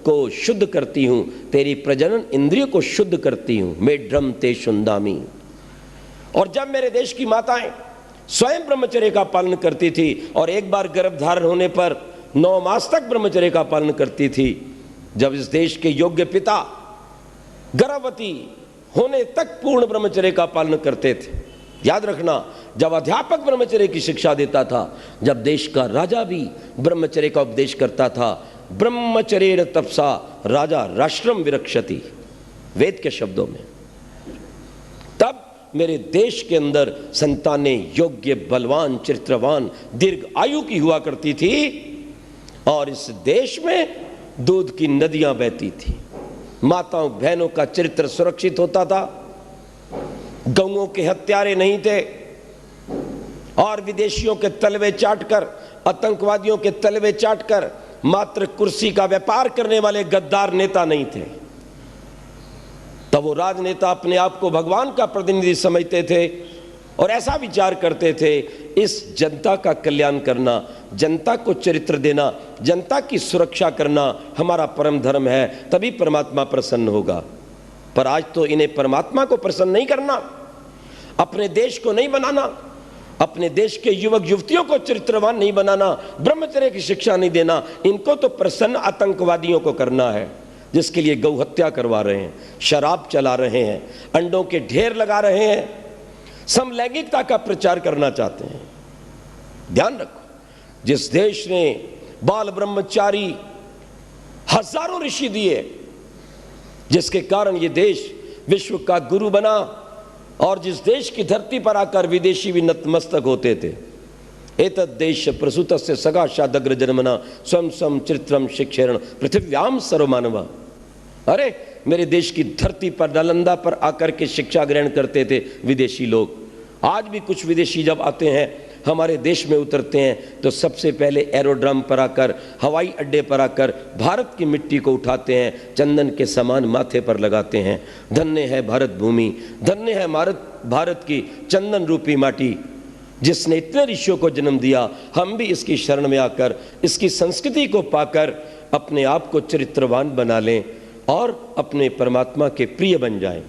को शुद्ध करती हूँ, तेरी प्रजनन इंद्रिय को शुद्ध करती हूँ। मेड्रम ते शुंदामी। और जब मेरे देश की माताएं स्वयं ब्रह्मचर्य का पालन करती थी और एक बार गर्भ धारण होने पर 9 मास तक ब्रह्मचर्य का पालन करती थी, जब इस देश के योग्य पिता गर्भवती होने तक पूर्ण ब्रह्मचर्य का पालन करते थे। याद रखना, जब अध्यापक ब्रह्मचर्य की शिक्षा देता था, जब देश का राजा भी ब्रह्मचर्य का उपदेश करता था, ब्रह्मचर्येण तपसा राजा राष्ट्रम विरक्षति, वेद के शब्दों में, तब मेरे देश के अंदर संतानें योग्य, बलवान, चरित्रवान, दीर्घ आयु की हुआ करती थी और इस देश में दूध की नदियां बहती थी। माताओं बहनों का चरित्र सुरक्षित होता था, गौओं के हत्यारे नहीं थे और विदेशियों के तलवे चाटकर, आतंकवादियों के तलवे चाटकर मात्र कुर्सी का व्यापार करने वाले गद्दार नेता नहीं थे। तब वो राजनेता अपने आप को भगवान का प्रतिनिधि समझते थे और ऐसा विचार करते थे, इस जनता का कल्याण करना, जनता को चरित्र देना, जनता की सुरक्षा करना हमारा परम धर्म है, तभी परमात्मा प्रसन्न होगा। पर आज तो इन्हें परमात्मा को प्रसन्न नहीं करना, अपने देश को नहीं बनाना, अपने देश के युवक युवतियों को चरित्रवान नहीं बनाना, ब्रह्मचर्य की शिक्षा नहीं देना, इनको तो प्रसन्न आतंकवादियों को करना है, जिसके लिए गौ हत्या करवा रहे हैं, शराब चला रहे हैं, अंडों के ढेर लगा रहे हैं, समलैंगिकता का प्रचार करना चाहते हैं। ध्यान रखो, जिस देश ने बाल ब्रह्मचारी हजारों ऋषि दिए, जिसके कारण ये देश विश्व का गुरु बना और जिस देश की धरती पर आकर विदेशी भी नतमस्तक होते थे, एतद् देश प्रसूतस्य सगाशादग्र जन्मना स्वयं स्वयं चरित्रम शिक्षेरण पृथिव्याम सर्वमानवा। अरे मेरे देश की धरती पर नालंदा पर आकर के शिक्षा ग्रहण करते थे विदेशी लोग। आज भी कुछ विदेशी जब आते हैं, हमारे देश में उतरते हैं, तो सबसे पहले एरोड्रम पर आकर, हवाई अड्डे पर आकर भारत की मिट्टी को उठाते हैं, चंदन के समान माथे पर लगाते हैं। धन्य है भारत भूमि, धन्य है भारत की चंदन रूपी माटी, जिसने इतने ऋषियों को जन्म दिया। हम भी इसकी शरण में आकर, इसकी संस्कृति को पाकर अपने आप को चरित्रवान बना लें और अपने परमात्मा के प्रिय बन जाएं।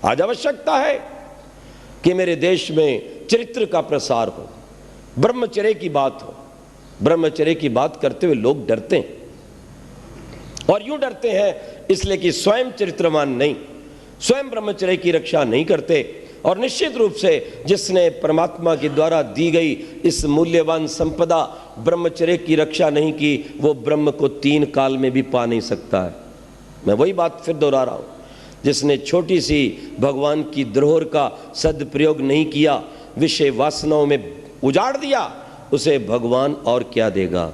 आज आवश्यकता है कि मेरे देश में चरित्र का प्रसार हो, ब्रह्मचर्य की बात हो। ब्रह्मचर्य की बात करते हुए लोग डरते हैं, और यूं डरते हैं इसलिए कि स्वयं चरित्रवान नहीं, स्वयं ब्रह्मचर्य की रक्षा नहीं करते। और निश्चित रूप से जिसने परमात्मा के द्वारा दी गई इस मूल्यवान संपदा ब्रह्मचर्य की रक्षा नहीं की, वो ब्रह्म को 3 काल में भी पा नहीं सकता है। मैं वही बात फिर दोहरा रहा हूं, जिसने छोटी सी भगवान की धरोहर का सदप्रयोग नहीं किया, विषय वासनाओं में उजाड़ दिया, उसे भगवान और क्या देगा?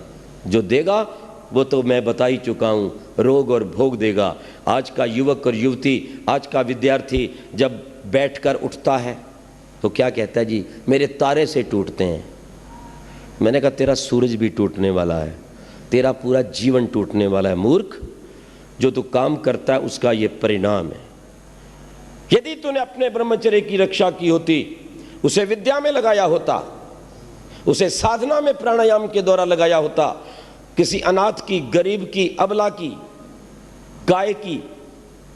जो देगा वो तो मैं बता ही चुका हूं, रोग और भोग देगा। आज का युवक और युवती, आज का विद्यार्थी जब बैठकर उठता है तो क्या कहता है? जी मेरे तारे से टूटते हैं। मैंने कहा तेरा सूरज भी टूटने वाला है, तेरा पूरा जीवन टूटने वाला है मूर्ख। जो तू काम करता है उसका ये परिणाम है। यदि तूने अपने ब्रह्मचर्य की रक्षा की होती, उसे विद्या में लगाया होता, उसे साधना में प्राणायाम के द्वारा लगाया होता, किसी अनाथ की, गरीब की, अबला की, गाय की,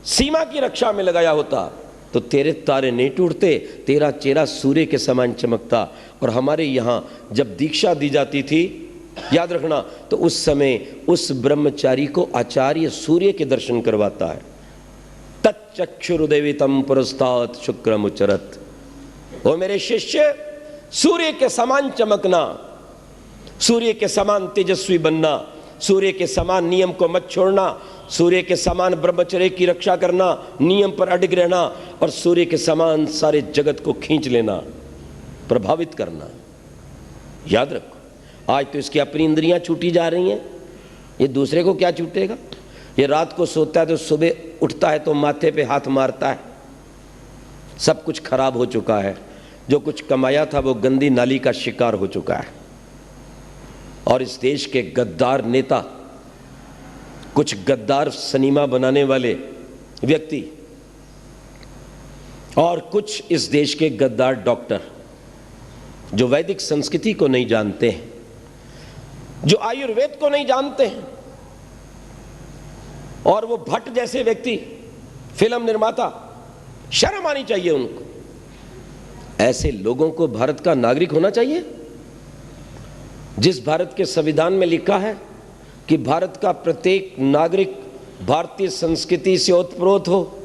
सीमा की रक्षा में लगाया होता, तो तेरे तारे नहीं टूटते, तेरा चेहरा सूर्य के समान चमकता। और हमारे यहाँ जब दीक्षा दी जाती थी, याद रखना, तो उस समय उस ब्रह्मचारी को आचार्य सूर्य के दर्शन करवाता है। तच्चक्षुरुदेवितम पुरस्तात् शुक्रमुचरत। ओ मेरे शिष्य, सूर्य के समान चमकना, सूर्य के समान तेजस्वी बनना, सूर्य के समान नियम को मत छोड़ना, सूर्य के समान ब्रह्मचर्य की रक्षा करना, नियम पर अडिग रहना, और सूर्य के समान सारे जगत को खींच लेना, प्रभावित करना। याद रखो, आज तो इसकी अपनी इंद्रियां छूटी जा रही हैं, ये दूसरे को क्या छूटेगा? ये रात को सोता है तो सुबह उठता है तो माथे पे हाथ मारता है। सब कुछ खराब हो चुका है, जो कुछ कमाया था वो गंदी नाली का शिकार हो चुका है। और इस देश के गद्दार नेता, कुछ गद्दार सिनेमा बनाने वाले व्यक्ति, और कुछ इस देश के गद्दार डॉक्टर, जो वैदिक संस्कृति को नहीं जानते हैं, जो आयुर्वेद को नहीं जानते हैं, और वो भट्ट जैसे व्यक्ति, फिल्म निर्माता, शर्म आनी चाहिए उनको। ऐसे लोगों को भारत का नागरिक होना चाहिए? जिस भारत के संविधान में लिखा है कि भारत का प्रत्येक नागरिक भारतीय संस्कृति से ओतप्रोत हो,